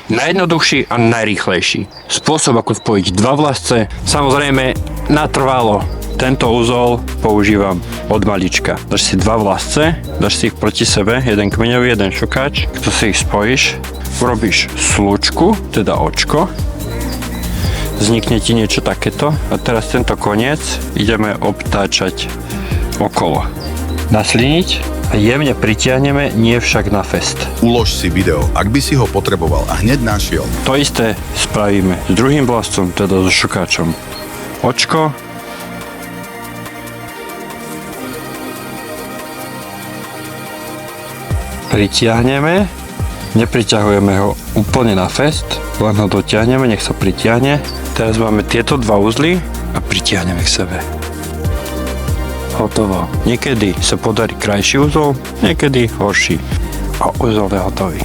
najjednoduchší a najrýchlejší spôsob, ako spojiť dva vlasce. Samozrejme, natrvalo. Tento úzol používam od malička. Dáš si dva vlasce, dáš si ich proti sebe, jeden kmeňový, jeden šukáč. Keď si ich spojíš, urobíš slučku, teda očko. Vznikne ti niečo takéto. A teraz tento koniec ideme obtáčať okolo. Nasliniť a jemne pritiahneme, nie však na fest. Ulož si video, ak by si ho potreboval a hneď našiel. To isté spravíme s druhým vlascom, teda so šukáčom. Očko. Pritiahneme. Nepriťahujeme ho úplne na fest, len ho dotiahneme, nech sa pritiahne. Teraz máme tieto dva uzly a pritiahneme k sebe. Hotovo. Niekedy sa podarí krajší úzol, niekedy horší. A úzol je hotový.